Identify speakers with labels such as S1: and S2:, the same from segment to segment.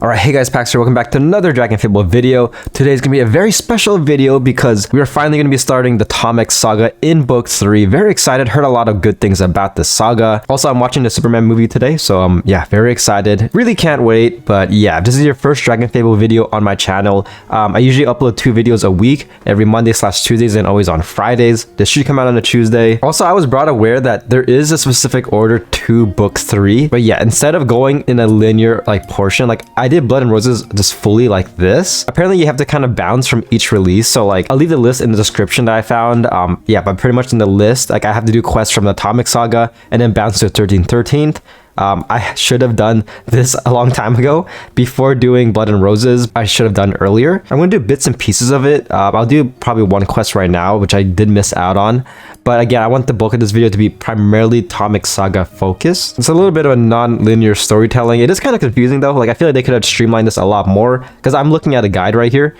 S1: Alright, hey guys, Pax here. Welcome back to another DragonFable video. Today's going to be a very special video because we are finally going to be starting the Tomix saga in book 3. Very excited, heard a lot of good things about this saga. Also, I'm watching the Superman movie today, so yeah, very excited. Really can't wait, but yeah, if this is your first DragonFable video on my channel, I usually upload 2 videos a week, every Monday/Tuesdays and always on Fridays. This should come out on a Tuesday. Also, I was brought aware that there is a specific order to book 3, but yeah, instead of going in a linear portion, I did Blood and Roses just fully like this. Apparently you have to kind of bounce from each release, so I'll leave the list in the description that I found. Yeah, but pretty much in the list, I have to do quests from the Tomix saga and then bounce to 13th. I should have done this a long time ago before doing Blood and Roses. I should have done earlier. I'm going to do bits and pieces of it. I'll do probably one quest right now, which I did miss out on. But again, I want the bulk of this video to be primarily Tomix saga focused. It's a little bit of a non-linear storytelling. It is kind of confusing though. I feel like they could have streamlined this a lot more because I'm looking at a guide right here.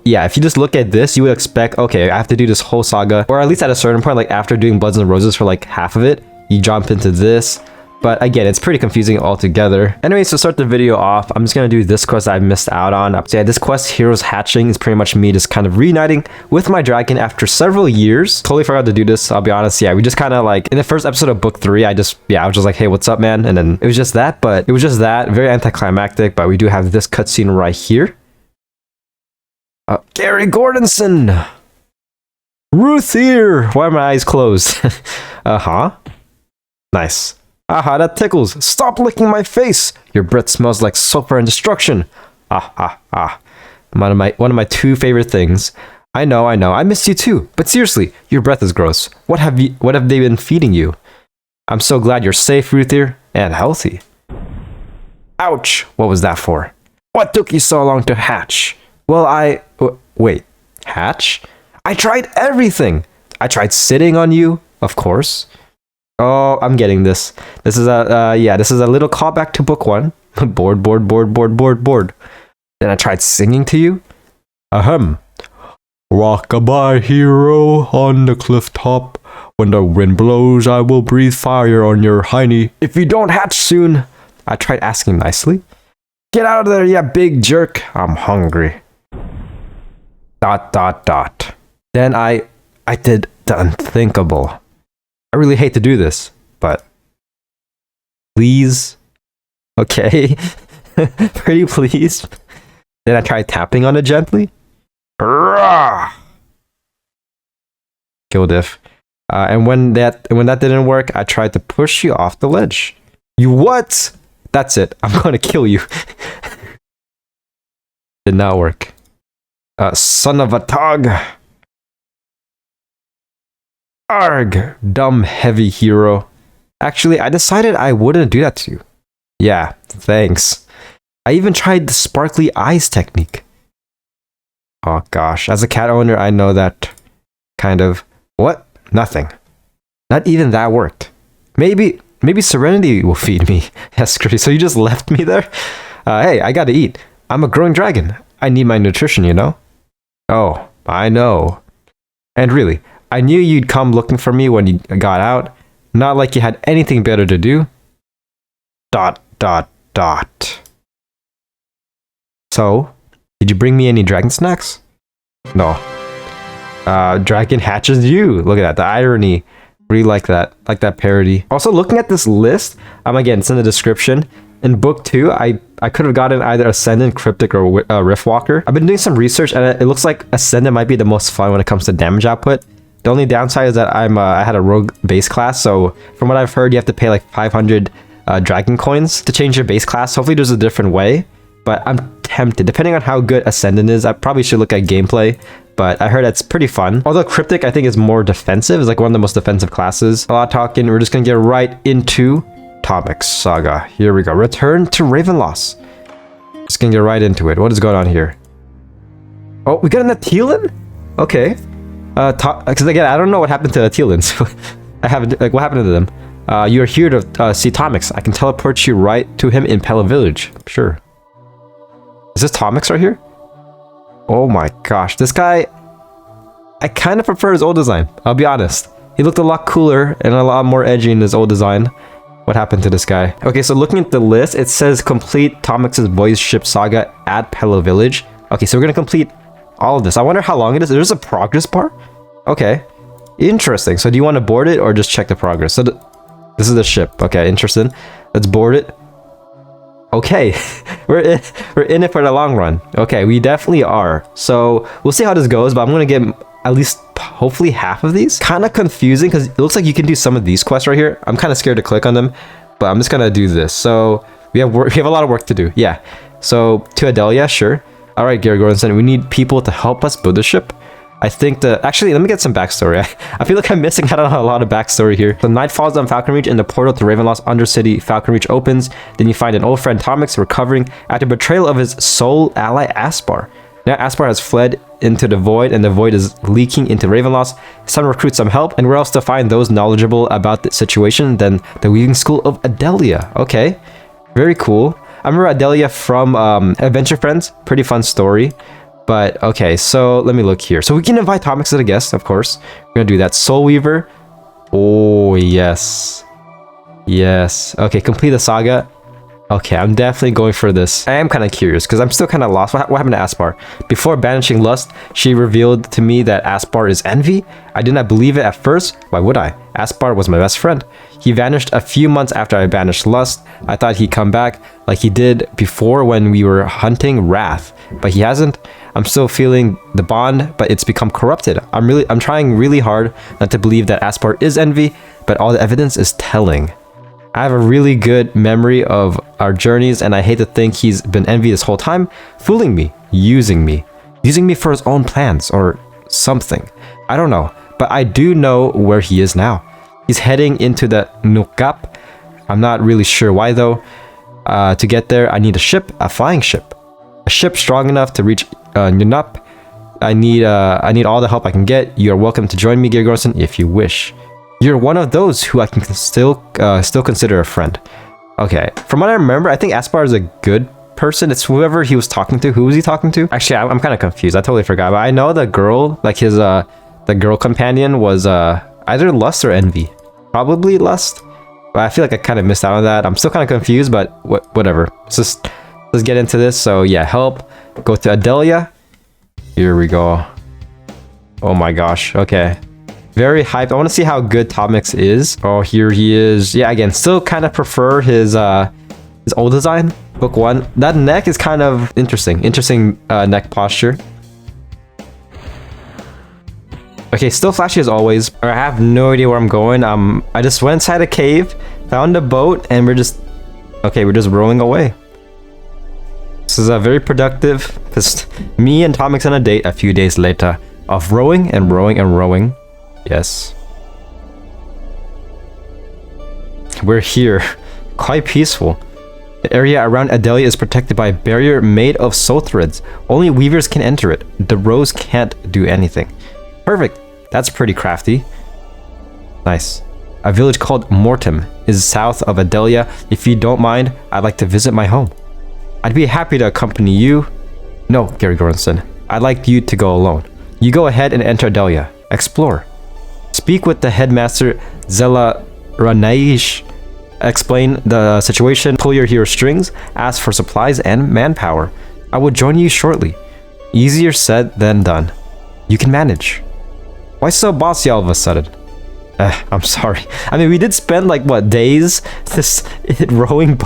S1: Yeah, if you just look at this, you would expect, okay, I have to do this whole saga, or at least at a certain point, after doing Bloods and Roses for half of it, you jump into this. But again, it's pretty confusing altogether. Anyways, to start the video off, I'm just going to do this quest I missed out on. So yeah, this quest, Heroes Hatching, is pretty much me just kind of reuniting with my dragon after several years. Totally forgot to do this, I'll be honest. Yeah, we just kind of in the first episode of book 3, I was just like, hey, what's up, man? And then it was just that, very anticlimactic, but we do have this cutscene right here. Gary Gordonson! Ruth here! Why are my eyes closed? Nice. Aha, that tickles. Stop licking my face. Your breath smells like sulfur and destruction. One of my 2 favorite things. I know. I missed you too. But seriously, your breath is gross. What have they been feeding you? I'm so glad you're safe, Ruthier, and healthy. Ouch. What was that for? What took you so long to hatch? Well, wait. Hatch? I tried everything. I tried sitting on you, of course. Oh, I'm getting this. This is a little callback to book 1. Bored. Then I tried singing to you. Ahem. Rock-a-bye, hero, on the cliff top. When the wind blows, I will breathe fire on your hiney. If you don't hatch soon. I tried asking nicely. Get out of there, you big jerk. I'm hungry. ... Then I did the unthinkable. I really hate to do this, but please, okay, pretty please. Then I tried tapping on it gently. Kill diff. And when that didn't work, I tried to push you off the ledge. You what? That's it. I'm gonna kill you. Did not work. Son of a tog. Arg, dumb heavy hero. Actually, I decided I wouldn't do that to you. Yeah, thanks. I even tried the sparkly eyes technique. Oh gosh, as a cat owner, I know that kind of... What? Nothing. Not even that worked. Maybe Serenity will feed me. Yes, so you just left me there? Hey, I gotta eat. I'm a growing dragon. I need my nutrition, you know? Oh, I know. And really, I knew you'd come looking for me when you got out. Not like you had anything better to do. ... So, did you bring me any dragon snacks? No. Dragon hatches you. Look at that, the irony. Really like that parody. Also, looking at this list, again, it's in the description. In book 2, I could have gotten either Ascendant, Cryptic, or Riftwalker. I've been doing some research, and it looks like Ascendant might be the most fun when it comes to damage output. The only downside is that I had a rogue base class, so from what I've heard, you have to pay 500 dragon coins to change your base class. Hopefully there's a different way, but I'm tempted. Depending on how good Ascendant is, I probably should look at gameplay, but I heard it's pretty fun. Although Cryptic, I think, is more defensive. It's one of the most defensive classes. A lot of talking, we're just gonna get right into Tomix saga. Here we go. Return to Ravenloft. Just gonna get right into it. What is going on here? Oh, we got an Atilin? Okay. Because again, I don't know what happened to Atilins. I haven't, what happened to them? You are here to see Tomix. I can teleport you right to him in Pella Village. Sure. Is this Tomix right here? Oh my gosh, this guy... I kind of prefer his old design, I'll be honest. He looked a lot cooler and a lot more edgy in his old design. What happened to this guy? Okay, so looking at the list, it says complete Tomix's voice ship saga at Pello Village. Okay, so we're gonna complete all of this. I wonder how long it is. There's a progress bar? Okay, interesting. So do you want to board it or just check the progress? So this is the ship. Okay, interesting. Let's board it. Okay, we're in it for the long run. Okay, we definitely are. So we'll see how this goes, but I'm gonna get at least hopefully half of these. Kind of confusing because it looks like you can do some of these quests right here. I'm kind of scared to click on them, but I'm just gonna do this. So we have a lot of work to do. Yeah. So to Adelia, sure. All right, Gordonson, we need people to help us build the ship. I think actually, let me get some backstory. I feel like I'm missing out on a lot of backstory here. The night falls on Falcon Reach and the portal to Ravenloft's Undercity Falcon Reach opens. Then you find an old friend Tomix recovering after betrayal of his soul ally Aspar. Now Aspar has fled into the void and the void is leaking into Ravenloft. Some recruit some help, and where else to find those knowledgeable about the situation than the Weaving School of Adelia. Okay, very cool. I remember Adelia from Adventure Friends. Pretty fun story. But okay, so let me look here. So we can invite Tomix as a guest, of course. We're gonna do that. Soul Weaver. Oh yes, yes. Okay, complete the saga. Okay, I'm definitely going for this. I am kind of curious because I'm still kind of lost. What happened to Aspar? Before banishing Lust, she revealed to me that Aspar is envy. I did not believe it at first. Why would I? Aspar was my best friend. He vanished a few months after I banished Lust. I thought he'd come back like he did before when we were hunting Wrath, but he hasn't. I'm still feeling the bond, but it's become corrupted. I'm trying really hard not to believe that Aspar is envy, but all the evidence is telling. I have a really good memory of our journeys, and I hate to think he's been envy this whole time, fooling me, using me for his own plans or something. I don't know, but I do know where he is now. He's heading into the Nukap. I'm not really sure why though. To get there, I need a ship, a flying ship. A ship strong enough to reach Nunup. I need all the help I can get. You are welcome to join me, Gordonson, if you wish. You're one of those who I can still consider a friend. Okay, from what I remember, I think Aspar is a good person. It's whoever he was talking to. Who was he talking to? Actually, I'm kind of confused. I totally forgot. But I know the girl, like his the girl companion was either Lust or Envy. Probably Lust. But I feel like I kind of missed out on that. I'm still kind of confused, but whatever. Let's get into this. So yeah, help. Go to Adelia. Here we go. Oh my gosh. Okay. Very hyped. I want to see how good Tomix is. Oh, here he is. Yeah, again, still kind of prefer his old design. Book 1. That neck is kind of interesting. Interesting neck posture. Okay, still flashy as always. I have no idea where I'm going. I just went inside a cave, found a boat, and we're just rowing away. This is a very productive. Just me and Tomix on a date a few days later of rowing and rowing and rowing. Yes. We're here. Quite peaceful. The area around Adelia is protected by a barrier made of soul threads. Only weavers can enter it. The rows can't do anything. Perfect. That's pretty crafty. Nice. A village called Mortem is south of Adelia. If you don't mind, I'd like to visit my home. I'd be happy to accompany you. No, Gary Gordonson. I'd like you to go alone. You go ahead and enter Adelia. Explore. Speak with the headmaster Zela Ranaish. Explain the situation, pull your hero strings, ask for supplies and manpower. I will join you shortly. Easier said than done. You can manage. Why so bossy all of a sudden? I'm sorry. I mean, we did spend like what, days this rowing a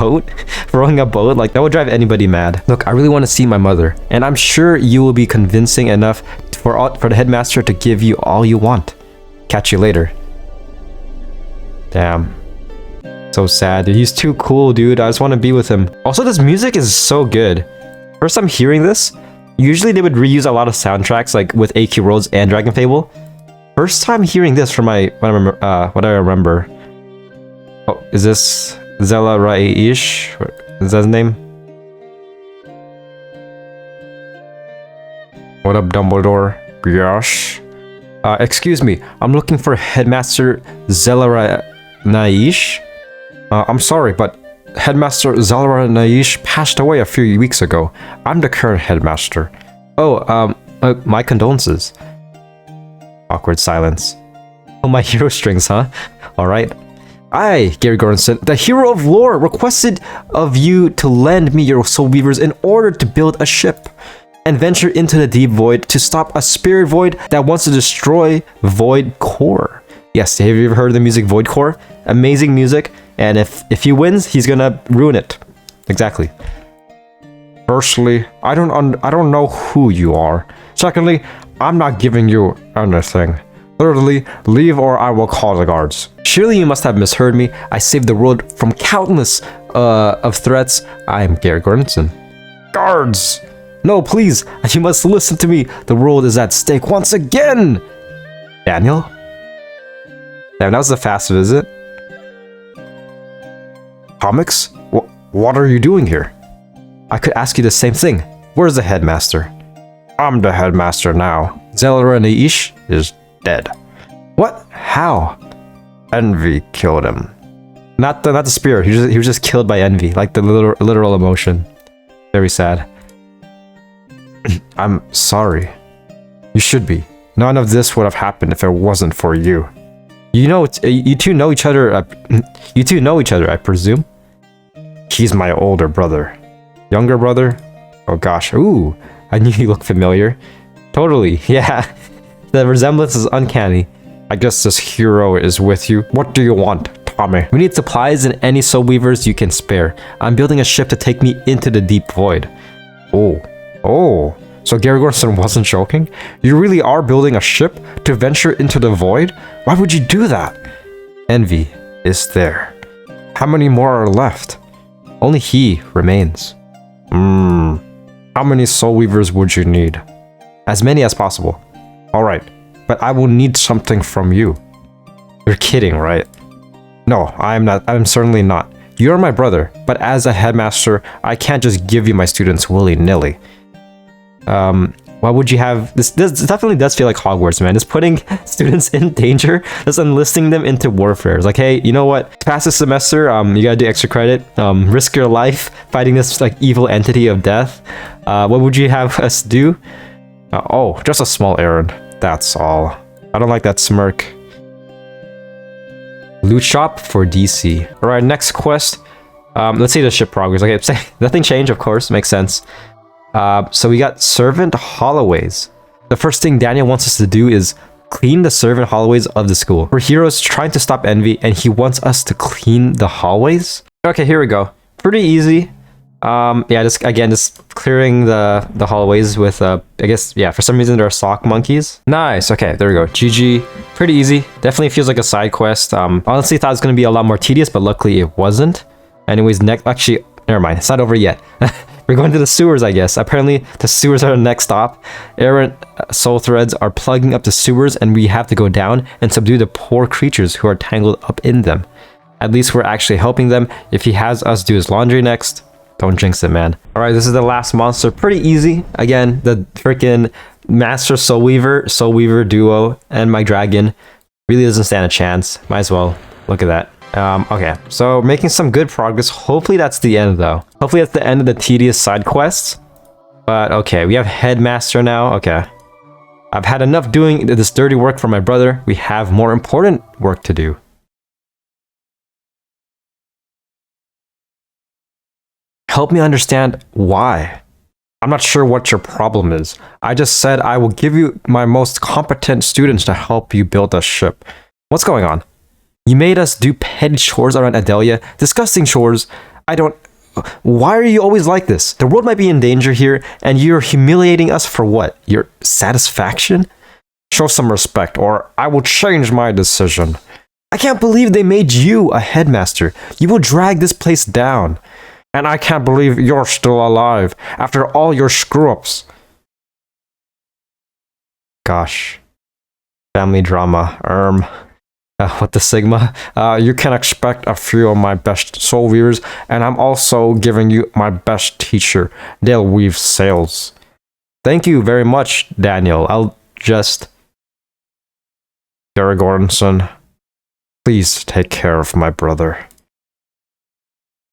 S1: boat. Like that would drive anybody mad. Look, I really want to see my mother, and I'm sure you will be convincing enough for the headmaster to give you all you want. Catch you later. Damn. So sad, dude. He's too cool, dude. I just want to be with him. Also, this music is so good. First time hearing this, usually they would reuse a lot of soundtracks like with AQ Worlds and DragonFable. First time hearing this from what I remember. Oh, is this Zela Raish? Is that his name? What up, Dumbledore? Gosh. Excuse me, I'm looking for Headmaster Zela Raish. I'm sorry, but Headmaster Zela Raish passed away a few weeks ago. I'm the current headmaster. Oh, my condolences. Awkward silence. Oh, my hero strings, huh? Alright. I, Gary Gordonson, the hero of lore, requested of you to lend me your soul weavers in order to build a ship and venture into the deep void to stop a spirit void that wants to destroy Void Core. Yes, have you ever heard of the music Void Core? Amazing music, and if he wins, he's gonna ruin it. Exactly. Firstly, I don't know who you are. Secondly, I'm not giving you anything. Thirdly, leave or I will call the guards. Surely you must have misheard me. I saved the world from countless of threats. I am Gary Gordonson. Guards! No, please, you must listen to me. The world is at stake once again. Daniel? Damn, that was a fast visit. Tomix? What are you doing here? I could ask you the same thing. Where's the headmaster? I'm the headmaster now. Zelra Naish is dead. What? How? Envy killed him. Not the spirit. He was just killed by envy, like the literal emotion. Very sad. I'm sorry. You should be. None of this would have happened if it wasn't for you. You know, you two know each other. You two know each other, I presume. He's my older brother. Younger brother? Oh gosh. Ooh, I knew you looked familiar. Totally. Yeah. The resemblance is uncanny. I guess this hero is with you. What do you want, Tommy? We need supplies and any soul weavers you can spare. I'm building a ship to take me into the deep void. Oh, so Gary Gordonson wasn't joking? You really are building a ship to venture into the void? Why would you do that? Envy is there. How many more are left? Only he remains. How many soul weavers would you need? As many as possible. Alright, but I will need something from you. You're kidding, right? No, I'm not. I'm certainly not. You're my brother, but as a headmaster, I can't just give you my students willy-nilly. Why would you have this? This definitely does feel like Hogwarts, man. It's putting students in danger, just enlisting them into warfare. It's like, hey, you know what? To pass this semester, you gotta do extra credit. Risk your life fighting this like evil entity of death. What would you have us do? Oh, just a small errand. That's all. I don't like that smirk. Loot shop for DC. All right, next quest. Let's see the ship progress. Okay, nothing changed, of course. Makes sense. So we got servant hallways. The first thing Daniel wants us to do is clean the servant hallways of the school. We're heroes trying to stop envy, and he wants us to clean the hallways. Okay, here we go. Pretty easy. Yeah, just clearing the hallways with I guess, yeah, for some reason there are sock monkeys. Nice. Okay, there we go. GG. Pretty easy. Definitely feels like a side quest. Honestly thought it was gonna be a lot more tedious, but luckily it wasn't. Anyways, actually, never mind. It's not over yet. We're going to the sewers, I guess. Apparently, the sewers are the next stop. Errant soul threads are plugging up the sewers, and we have to go down and subdue the poor creatures who are tangled up in them. At least we're actually helping them. If he has us do his laundry next, don't jinx it, man. All right, this is the last monster. Pretty easy. Again, the freaking Master Soul Weaver duo, and my dragon really doesn't stand a chance. Might as well. Look at that. Okay, so making some good progress. Hopefully that's the end, though. Hopefully that's the end of the tedious side quests. But okay, we have Headmaster now. Okay. I've had enough doing this dirty work for my brother. We have more important work to do. Help me understand why. I'm not sure what your problem is. I just said I will give you my most competent students to help you build a ship. What's going on? You made us do petty chores around Adelia. Disgusting chores. Why are you always like this? The world might be in danger here, and you're humiliating us for what? Your satisfaction? Show some respect, or I will change my decision. I can't believe they made you a headmaster. You will drag this place down. And I can't believe you're still alive after all your screw-ups. Gosh. Family drama. What the Sigma? You can expect a few of my best soul weavers, and I'm also giving you my best teacher. They'll weave sails. Thank you very much, Daniel. I'll just... Gary Gordonson, please take care of my brother.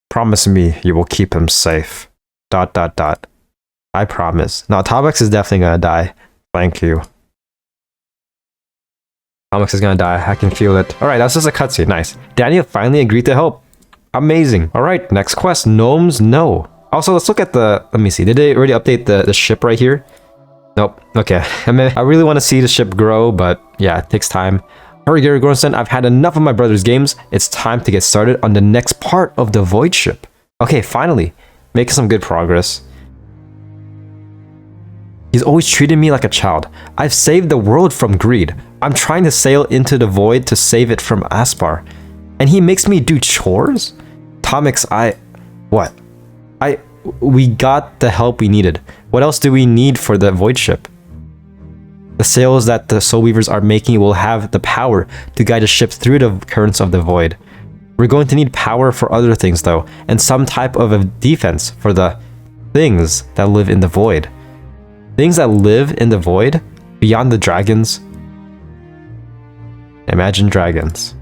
S1: Promise me you will keep him safe. ... I promise. Now, Tomix is definitely gonna die. Thank you. Tomix is gonna die. I can feel it. Alright, that's just a cutscene. Nice. Daniel finally agreed to help. Amazing. Alright, next quest. Gnomes, no. Also, let's look at the... Let me see. Did they already update the ship right here? Nope. Okay. I really want to see the ship grow, but yeah, it takes time. Hurry, Gordonson. I've had enough of my brother's games. It's time to get started on the next part of the Void ship. Okay, finally. Making some good progress. He's always treated me like a child. I've saved the world from greed. I'm trying to sail into the void to save it from Aspar. And he makes me do chores? Tomix, What? We got the help we needed. What else do we need for the void ship? The sails that the soul weavers are making will have the power to guide the ship through the currents of the void. We're going to need power for other things though, and some type of a defense for the things that live in the void. Things that live in the void, beyond the dragons. Imagine dragons.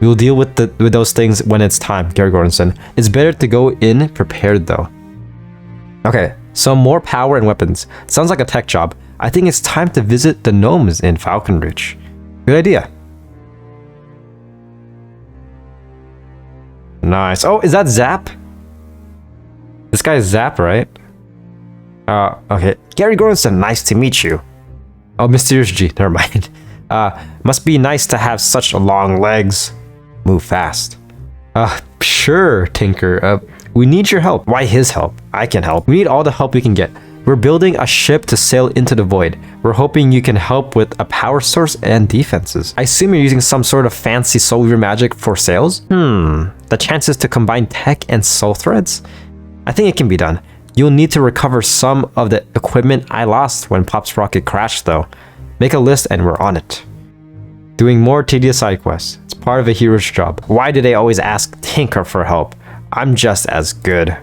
S1: We will deal with those things when it's time, Gary Gordonson. It's better to go in prepared though. Okay, some more power and weapons. Sounds like a tech job. I think it's time to visit the gnomes in Falcon Ridge. Good idea. Nice. Oh, is that Zap? This guy is Zap, right? Okay. Gary Gordonson, nice to meet you. Oh, Mysterious G, never mind. Must be nice to have such long legs. Move fast. Sure, Tinker. We need your help. Why his help? I can help. We need all the help we can get. We're building a ship to sail into the void. We're hoping you can help with a power source and defenses. I assume you're using some sort of fancy soul weaver magic for sails? The chances to combine tech and soul threads? I think it can be done. You'll need to recover some of the equipment I lost when Pop's rocket crashed though. Make a list and we're on it. Doing more tedious side quests. It's part of a hero's job. Why do they always ask Tinker for help? I'm just as good.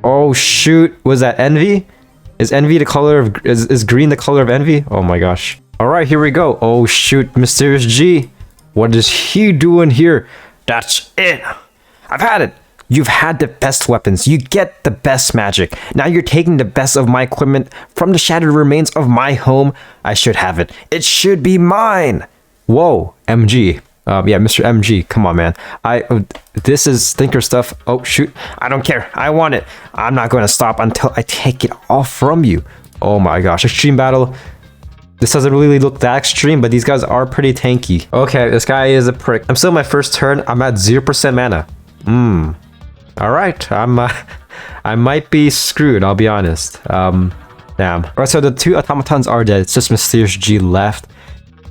S1: Oh shoot, was that envy? Is envy the color of... Is green the color of envy? Oh my gosh. Alright, here we go. Oh shoot, Mysterious G. What is he doing here? That's it. I've had it. You've had the best weapons. You get the best magic. Now you're taking the best of my equipment from the shattered remains of my home. I should have it. It should be mine. Whoa, MG. Yeah, Mr. MG, come on, man. This is Thinker stuff. Oh, shoot. I don't care. I want it. I'm not going to stop until I take it all from you. Oh my gosh, extreme battle. This doesn't really look that extreme, but these guys are pretty tanky. Okay, this guy is a prick. I'm still my first turn. I'm at 0% mana. All right, I might be screwed, I'll be honest. Damn. All right, so the two automatons are dead. It's just Mysterious G left.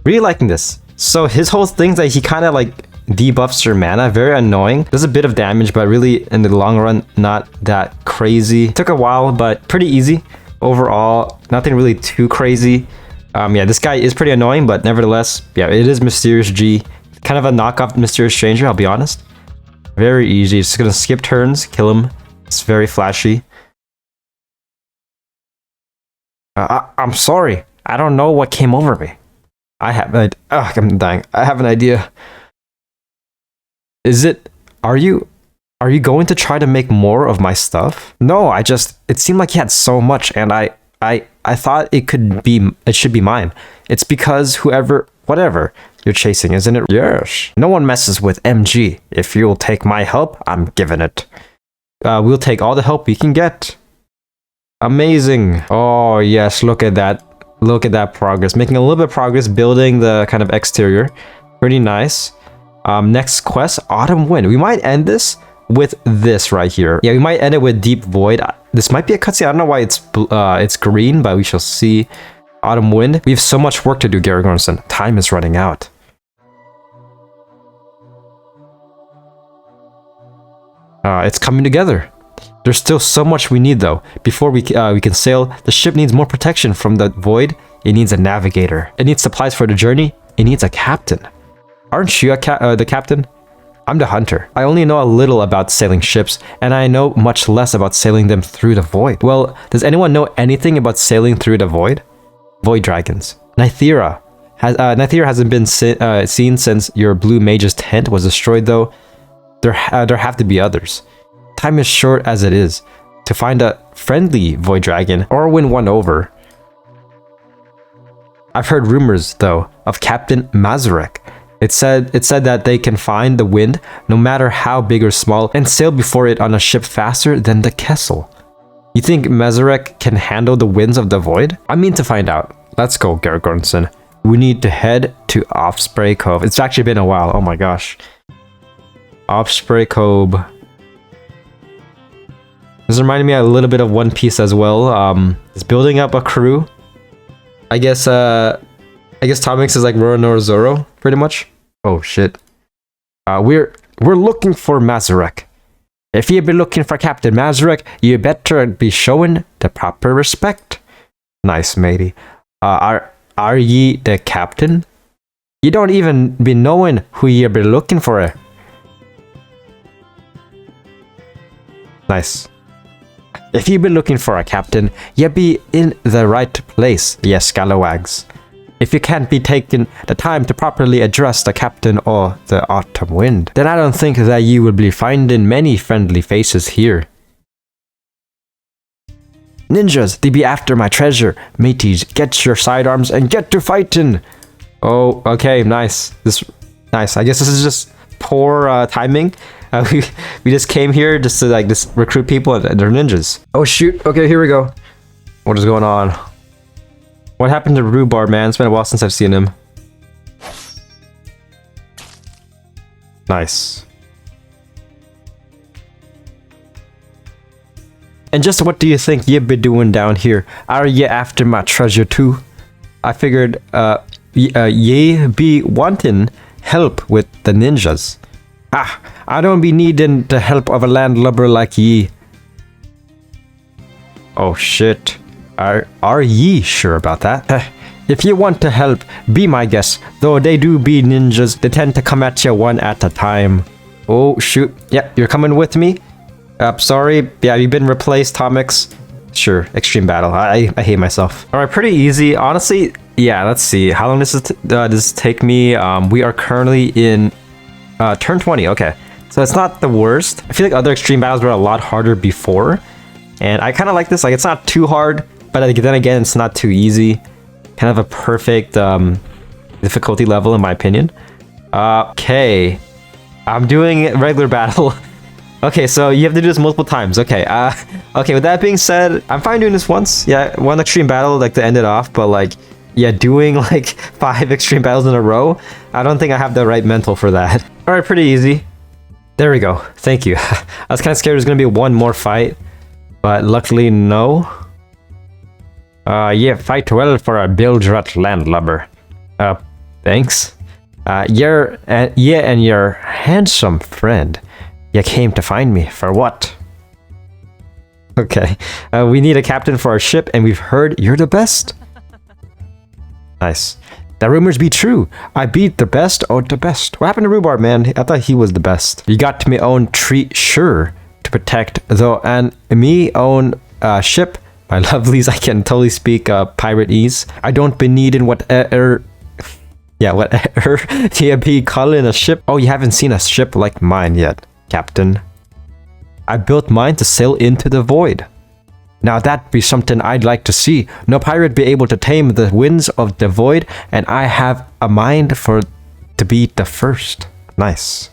S1: Really liking this. So his whole thing that he kind of like debuffs your mana, very annoying. Does a bit of damage, but really in the long run, not that crazy. Took a while, but pretty easy. Overall, nothing really too crazy. Yeah, this guy is pretty annoying, but nevertheless, yeah, it is Mysterious G. Kind of a knockoff Mysterious Stranger, I'll be honest. Very easy. Just gonna skip turns, kill him. It's very flashy. I'm sorry. I don't know what came over me. I'm dying. I have an idea. Are you going to try to make more of my stuff? No, it seemed like he had so much and I thought it should be mine. It's because whatever you're chasing, isn't it? Yes. No one messes with MG. If you'll take my help, I'm giving it. We'll take all the help we can get. Amazing. Oh yes, look at that. Look at that progress. Making a little bit of progress building the kind of exterior. Pretty nice. Next quest, Autumn Wind. We might end this with this right here. Yeah, we might end it with Deep Void. This might be a cutscene. I don't know why it's green, but we shall see. Autumn Wind. We have so much work to do, Gary Gordonson. Time is running out. It's coming together. There's still so much we need though. Before we can sail, the ship needs more protection from the void. It needs a navigator. It needs supplies for the journey. It needs a captain. Aren't you the captain? I'm the hunter. I only know a little about sailing ships, and I know much less about sailing them through the void. Well, does anyone know anything about sailing through the void? Void dragons. Nythera hasn't been seen since your blue mage's tent was destroyed though. There have to be others. Time is short as it is. To find a friendly void dragon or win one over. I've heard rumors, though, of Captain Mazurek. It said that they can find the wind, no matter how big or small, and sail before it on a ship faster than the Kessel. You think Mazurek can handle the winds of the void? I mean to find out. Let's go, Gordonson. We need to head to Offspray Cove. It's actually been a while. Oh my gosh. Offspray Cove. This reminded me a little bit of One Piece as well. It's building up a crew. I guess Tomix is like Roronoa Zoro, pretty much. Oh shit. We're looking for Mazurek. If you be looking for Captain Mazurek, you better be showing the proper respect. Nice, matey. Are ye the captain? You don't even be knowing who you be looking for. Nice. If you be looking for a captain, you be in the right place, yes, scalawags. If you can't be taking the time to properly address the captain or the autumn wind, then I don't think that you will be finding many friendly faces here. Ninjas, they be after my treasure. Mateys, get your sidearms and get to fighting. Oh, okay, nice. Nice. I guess this is just poor timing. We just came here just to like just recruit people and they're ninjas. Oh shoot. Okay, here we go. What is going on? What happened to Rhubarb, man? It's been a while since I've seen him. Nice. And just what do you think you be doing down here? Are ye after my treasure too? I figured ye be wanting help with the ninjas. I don't be needing the help of a landlubber like ye. Oh shit. Are ye sure about that? If you want to help, be my guest. Though they do be ninjas, they tend to come at you one at a time. Oh shoot. Yeah, you're coming with me? Sorry. Yeah, you've been replaced, Tomix. Sure, extreme battle. I hate myself. Alright, pretty easy. Honestly, yeah, let's see. How long does this take me? We are currently in turn 20. Okay. So it's not the worst. I feel like other extreme battles were a lot harder before. And I kind of like this. Like, it's not too hard, but then again, it's not too easy. Kind of a perfect difficulty level, in my opinion. Okay. I'm doing regular battle. Okay, so you have to do this multiple times. Okay, okay, with that being said, I'm fine doing this once. Yeah, one extreme battle, like, to end it off, but, like, yeah, doing, like, 5 extreme battles in a row, I don't think I have the right mental for that. Alright, pretty easy. There we go. Thank you. I was kind of scared there's gonna be one more fight, but luckily, no. Yeah, fight well for a Bildrat landlubber. Thanks. Yeah, and your handsome friend. You came to find me, for what? Okay, we need a captain for our ship, and we've heard you're the best. Nice. The rumors be true. I beat the best of the best. What happened to Rhubarb, man? I thought he was the best. You got to me own tree, sure, to protect, though, and me own ship. My lovelies, I can totally speak pirate-ese. I don't be needing whatever... Yeah, whatever you be calling a ship. Oh, you haven't seen a ship like mine yet, Captain. I built mine to sail into the void. Now that be something I'd like to see. No pirate be able to tame the winds of the void, and I have a mind to be the first. Nice.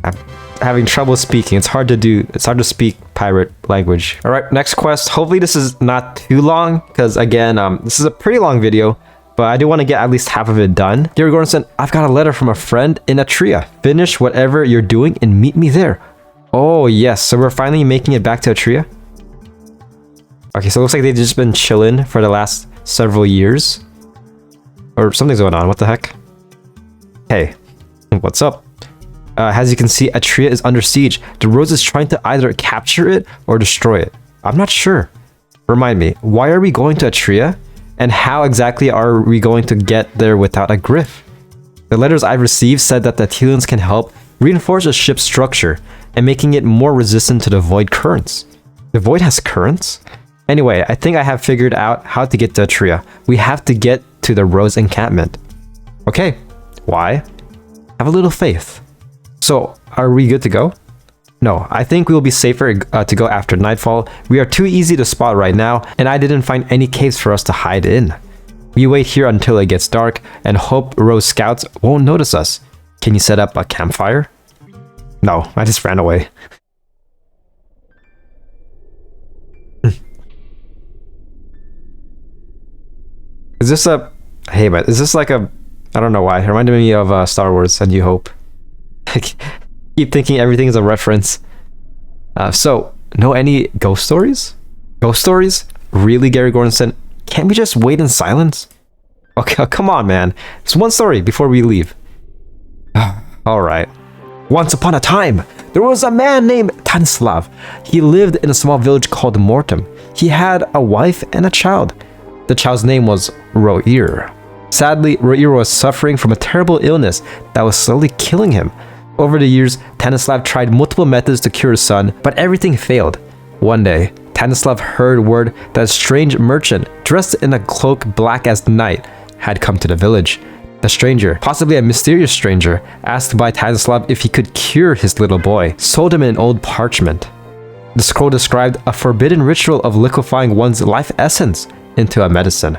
S1: I'm having trouble speaking. It's hard to speak pirate language. All right, next quest. Hopefully this is not too long, because again, this is a pretty long video, but I do want to get at least half of it done. Dear Gordonson, I've got a letter from a friend in Atria. Finish whatever you're doing and meet me there. Oh yes, so we're finally making it back to Atria. Okay, so it looks like they've just been chilling for the last several years. Or something's going on, what the heck? Hey, what's up? As you can see, Atria is under siege. The Rose is trying to either capture it or destroy it. I'm not sure. Remind me, why are we going to Atria? And how exactly are we going to get there without a griff? The letters I've received said that the Atelians can help reinforce the ship's structure and making it more resistant to the void currents. The void has currents? Anyway, I think I have figured out how to get to Atria. We have to get to the Rose encampment. Okay, why? Have a little faith. So, are we good to go? No, I think we will be safer to go after nightfall. We are too easy to spot right now, and I didn't find any caves for us to hide in. We wait here until it gets dark and hope Rose scouts won't notice us. Can you set up a campfire? No, I just ran away. Is this a... Hey, man, is this like a... I don't know why. It reminded me of Star Wars A New Hope. I keep thinking everything is a reference. So, know any ghost stories? Ghost stories? Really, Gary Gordonson? Can't we just wait in silence? Okay, come on, man. It's one story before we leave. Alright. Once upon a time, there was a man named Stanislav. He lived in a small village called Mortem. He had a wife and a child. The child's name was Roir. Sadly, Roir was suffering from a terrible illness that was slowly killing him. Over the years, Stanislav tried multiple methods to cure his son, but everything failed. One day, Stanislav heard word that a strange merchant, dressed in a cloak black as night, had come to the village. The stranger, possibly a mysterious stranger, asked by Stanislav if he could cure his little boy, sold him an old parchment. The scroll described a forbidden ritual of liquefying one's life essence into a medicine.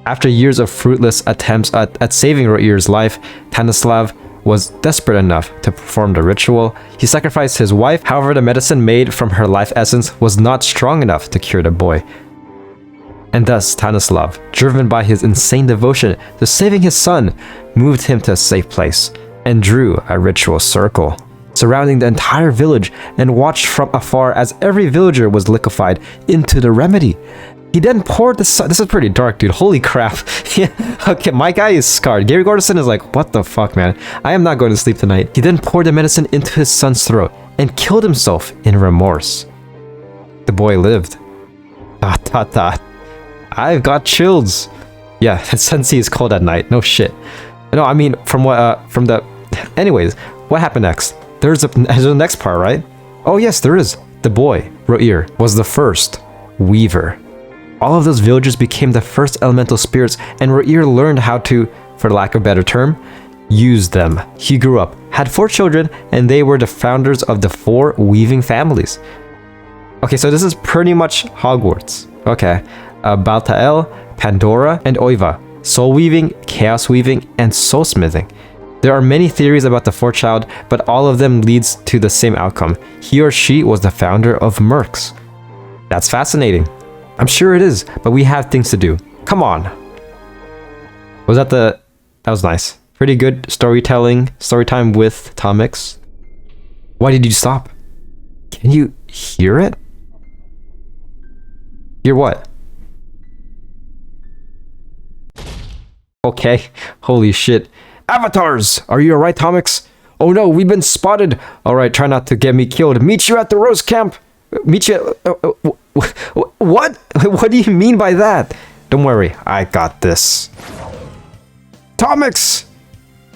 S1: After years of fruitless attempts at saving Roir's life, Stanislav was desperate enough to perform the ritual. He sacrificed his wife, however the medicine made from her life essence was not strong enough to cure the boy. And thus Stanislav, driven by his insane devotion to saving his son, moved him to a safe place and drew a ritual circle surrounding the entire village and watched from afar as every villager was liquefied into the remedy. He then poured the sun. This is pretty dark, dude. Holy crap. Okay, my guy is scarred. Gary Gordonson is like, what the fuck, man? I am not going to sleep tonight. He then poured the medicine into his son's throat and killed himself in remorse. The boy lived. Dot, dot, dot. I've got chills. Yeah, Sensi is cold at night. No shit. No, I mean, anyways, what happened next? There's a next part, right? Oh, yes, there is. The boy, Roir, was the first weaver. All of those villagers became the first elemental spirits, and Roir learned how to, for lack of a better term, use them. He grew up, had 4 children, and they were the founders of the 4 weaving families. Okay, so this is pretty much Hogwarts. Okay. Baltael, Pandora, and Oiva. Soul weaving, chaos weaving, and soul smithing. There are many theories about the 4th child, but all of them leads to the same outcome. He or she was the founder of Mercs. That's fascinating. I'm sure it is, but we have things to do. Come on. That was nice. Pretty good story time with Tomix. Why did you stop? Can you hear it? Hear what? Okay, holy shit. Avatars! Are you alright, Tomix? Oh no, we've been spotted! Alright, try not to get me killed. Meet you at the Rose Camp! Meet you at... What? What do you mean by that? Don't worry, I got this. Tomix!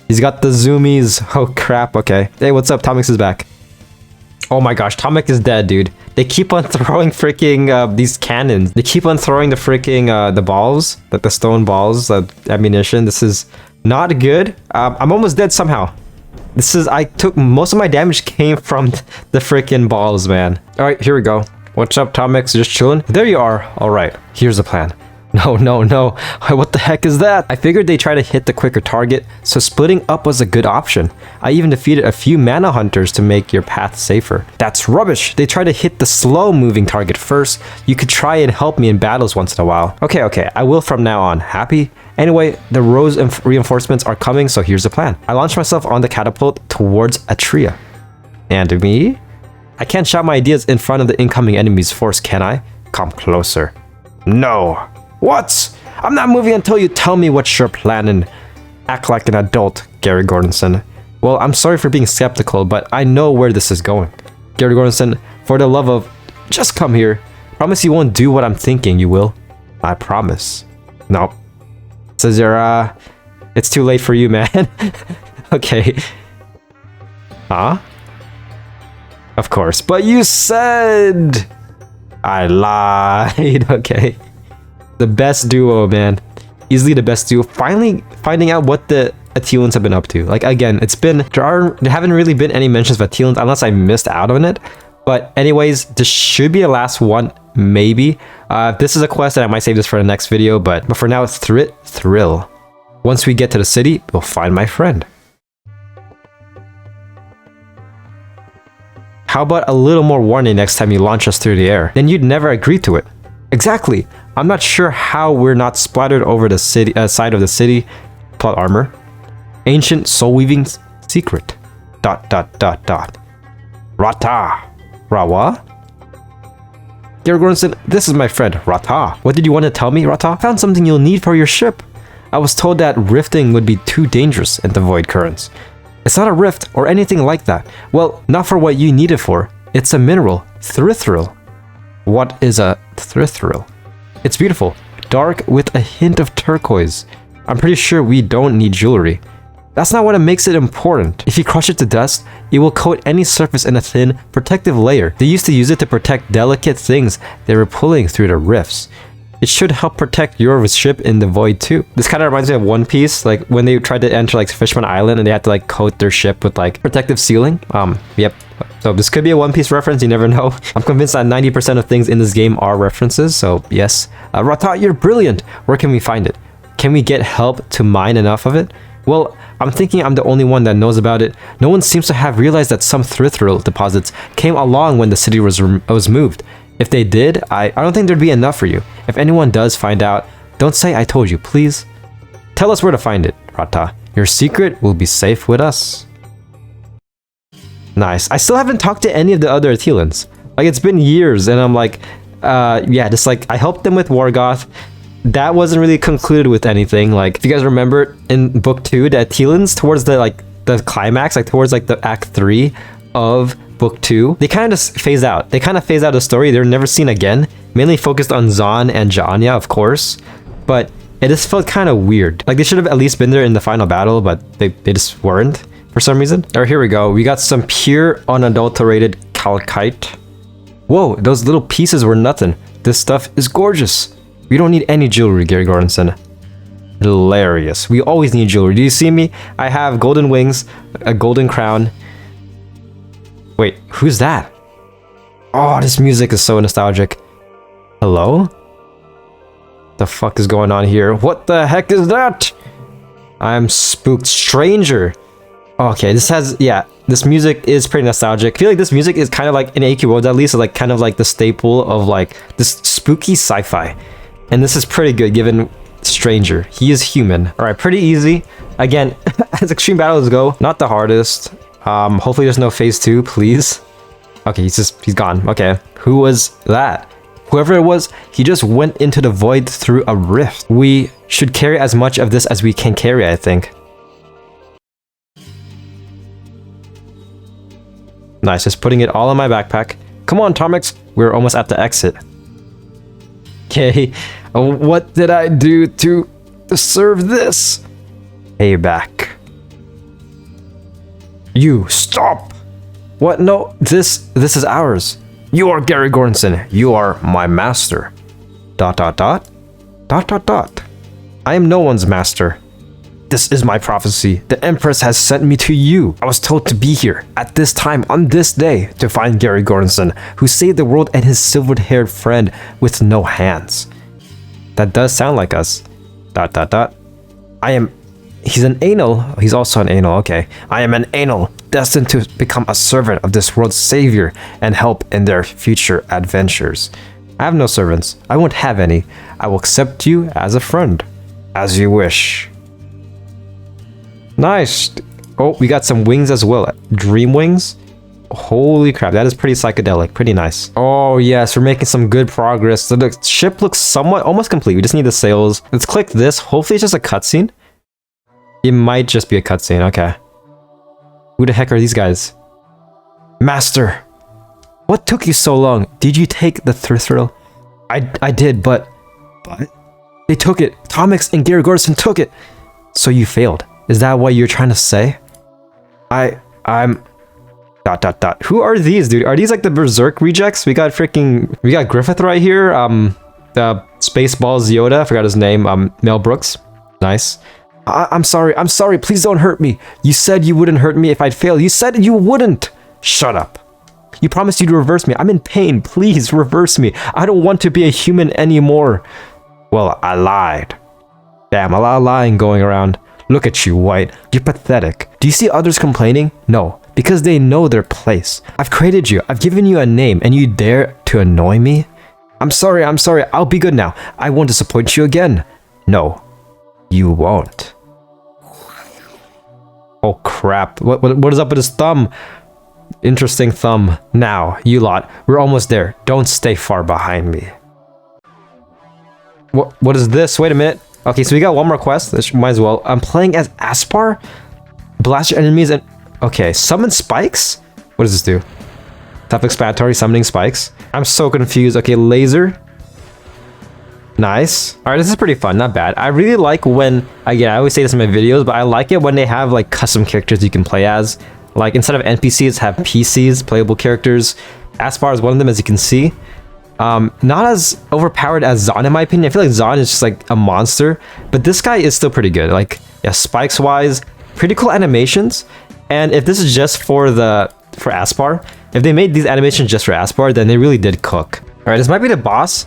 S1: He's got the zoomies. Oh crap, okay. Hey, what's up? Tomix is back. Oh my gosh, Tomix is dead, dude. They keep on throwing freaking these cannons. They keep on throwing the freaking the balls, like the stone balls, ammunition. This is not good. I'm almost dead somehow. I took most of my damage came from the freaking balls, man. All right, here we go. What's up, Tomix? Just chilling? There you are. All right, here's the plan. No. What the heck is that? I figured they try to hit the quicker target, so splitting up was a good option. I even defeated a few mana hunters to make your path safer. That's rubbish. They try to hit the slow moving target first. You could try and help me in battles once in a while. Okay, I will from now on. Happy? Anyway, the Rose reinforcements are coming, so here's the plan. I launch myself on the catapult towards Atria. And me? I can't shout my ideas in front of the incoming enemy's force, can I? Come closer. No. What? I'm not moving until you tell me what you're planning. Act like an adult, Gary Gordonson. Well, I'm sorry for being skeptical, but I know where this is going. Gary Gordonson, for the love of... Just come here. Promise you won't do what I'm thinking, you will? I promise. Nope. Says you're, it's too late for you, man. Okay. Huh? Of course. But you said... I lied. Okay. The best duo, man. Easily the best duo. Finally finding out what the Atilans have been up to. Like, again, there haven't really been any mentions of Atilans unless I missed out on it. But anyways, this should be the last one, maybe. This is a quest that I might save this for the next video, but for now it's thrill. Once we get to the city, we'll find my friend. How about a little more warning next time you launch us through the air? Then you'd never agree to it. Exactly. I'm not sure how we're not splattered over the city side of the city. Plot armor. Ancient soul weaving secret. ... Rata. Rawa? Gordonson, this is my friend, Rata. What did you want to tell me, Rata? Found something you'll need for your ship. I was told that rifting would be too dangerous in the void currents. It's not a rift or anything like that. Well, not for what you need it for. It's a mineral, Thrithril. What is a Thrithril? It's beautiful, dark with a hint of turquoise. I'm pretty sure we don't need jewelry. That's not what makes it important. If you crush it to dust, it will coat any surface in a thin, protective layer. They used to use it to protect delicate things they were pulling through the rifts. It should help protect your ship in the void too. This kind of reminds me of One Piece, like when they tried to enter like Fishman Island and they had to like coat their ship with like protective sealing. Yep. So this could be a One Piece reference, you never know. I'm convinced that 90% of things in this game are references, so yes. Rata, you're brilliant! Where can we find it? Can we get help to mine enough of it? Well, I'm thinking I'm the only one that knows about it. No one seems to have realized that some Thrithril deposits came along when the city was moved. If they did, I don't think there'd be enough for you. If anyone does find out, don't say I told you, please. Tell us where to find it, Rata. Your secret will be safe with us. Nice. I still haven't talked to any of the other Athelans. Like, it's been years, and I'm like, yeah, just like, I helped them with Wargoth. That wasn't really concluded with anything. Like, if you guys remember in book 2, the Athelans towards the climax, like towards like the act 3 of book 2, they kind of just phase out. They kind of phase out the story. They're never seen again. Mainly focused on Zahn and Janya, of course, but it just felt kind of weird. Like, they should have at least been there in the final battle, but they just weren't for some reason. All right, here we go. We got some pure unadulterated calcite. Whoa, those little pieces were nothing. This stuff is gorgeous. We don't need any jewelry, Gary Gordonson. Hilarious. We always need jewelry. Do you see me? I have golden wings, a golden crown. Wait, who's that? Oh, this music is so nostalgic. Hello? The fuck is going on here? What the heck is that? I'm spooked. Stranger. Okay, this music is pretty nostalgic. I feel like this music is kind of like, in AQ Worlds at least, like kind of like the staple of like this spooky sci-fi. And this is pretty good given Stranger. He is human. All right, pretty easy. Again, as extreme battles go, not the hardest. Hopefully there's no phase 2, please. Okay, he's gone. Okay, who was that? Whoever it was, he just went into the void through a rift. We should carry as much of this as we can carry, I think. Nice, just putting it all in my backpack. Come on, Tomix, we're almost at the exit. Okay, what did I do to deserve this? Payback. You, stop! What? No, this is ours. You are Gary Gordonson. You are my master. ... I am no one's master. This is my prophecy. The Empress has sent me to you. I was told to be here, at this time, on this day, to find Gary Gordonson, who saved the world and his silver-haired friend with no hands. That does sound like us. ... He's an anal. He's also an anal, okay. I am an anal, destined to become a servant of this world's savior and help in their future adventures. I have no servants. I won't have any. I will accept you as a friend. As you wish. Nice. Oh, we got some wings as well. Dream wings? Holy crap, that is pretty psychedelic. Pretty nice. Oh yes, we're making some good progress. So the ship looks somewhat almost complete. We just need the sails. Let's click this. Hopefully it's just a cutscene. It might just be a cutscene. Okay. Who the heck are these guys? Master! What took you so long? Did you take the Thrithril? I did, but they took it. Tomix and Gary Gordonson took it. So you failed. Is that what you're trying to say? I'm... ... Who are these, dude? Are these like the Berserk rejects? We got Griffith right here. The Spaceballs Yoda. I forgot his name. Mel Brooks. Nice. I'm sorry, please don't hurt me. You said you wouldn't hurt me if I'd fail. You said you wouldn't. Shut up. You promised you'd reverse me. I'm in pain. Please reverse me. I don't want to be a human anymore. Well, I lied. Damn, a lot of lying going around. Look at you, White. You're pathetic. Do you see others complaining? No, because they know their place. I've created you. I've given you a name, and you dare to annoy me? I'm sorry. I'll be good now. I won't disappoint you again. No, you won't. Oh crap. What is up with his thumb? Interesting thumb. Now, you lot. We're almost there. Don't stay far behind me. What is this? Wait a minute. Okay, so we got one more quest. This might as well. I'm playing as Aspar. Blast your enemies and... Okay, summon spikes? What does this do? Self-explanatory, summoning spikes. I'm so confused. Okay, laser. Nice. All right, this is pretty fun. Not bad. I really like when... Again, I always say this in my videos, but I like it when they have like custom characters you can play as. Like instead of NPCs, have PCs, playable characters. Aspar is one of them, as you can see. Not as overpowered as Zahn in my opinion. I feel like Zahn is just like a monster, but this guy is still pretty good. Like, yeah, spikes wise, pretty cool animations. And if this is just for Aspar, if they made these animations just for Aspar, then they really did cook. All right, this might be the boss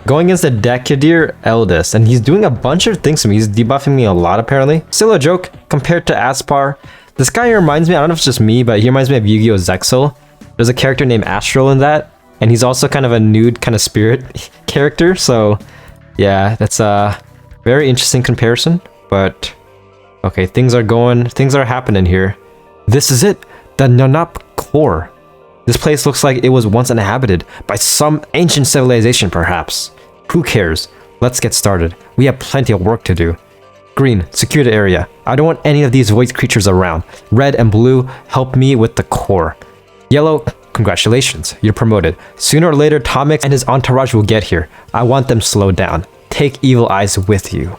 S1: going against the Decadir Eldest, and he's doing a bunch of things to me. He's debuffing me a lot apparently. Still a joke compared to Aspar. This guy reminds me, I don't know if it's just me, but he reminds me of Yu-Gi-Oh! Zexal. There's a character named Astral in that. And he's also kind of a nude kind of spirit character. So yeah, that's a very interesting comparison. But okay, things are happening here. This is it, the Nanap core. This place looks like it was once inhabited by some ancient civilization perhaps. Who cares? Let's get started. We have plenty of work to do. Green, secure the area. I don't want any of these void creatures around. Red and blue, help me with the core. Yellow, congratulations, you're promoted. Sooner or later, Tomix and his entourage will get here. I want them slowed down. Take Evil Eyes with you.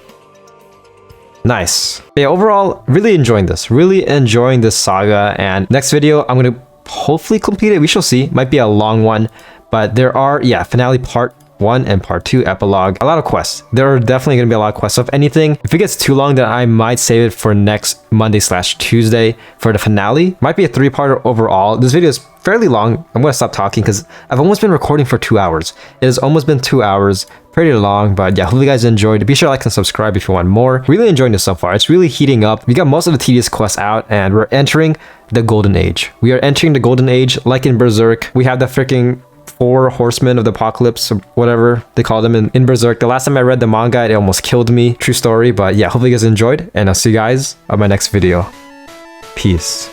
S1: Nice. Yeah, overall, really enjoying this. Really enjoying this saga. And next video, I'm going to hopefully complete it. We shall see. Might be a long one. But there are, yeah, finale part 1 and part 2 epilogue. A lot of quests. There are definitely going to be a lot of quests. So if anything, if it gets too long, then I might save it for next Monday/Tuesday for the finale. Might be a 3-parter overall. This video is fairly long. I'm going to stop talking because I've almost been recording for 2 hours. It has almost been 2 hours. Pretty long, but yeah, hopefully you guys enjoyed. Be sure to like and subscribe if you want more. Really enjoying this so far. It's really heating up. We got most of the tedious quests out and we're entering the Golden Age. We are entering the Golden Age like in Berserk. We have the freaking 4 horsemen of the apocalypse, or whatever they call them in Berserk. The last time I read the manga, it almost killed me. True story, but yeah, hopefully you guys enjoyed, and I'll see you guys on my next video. Peace.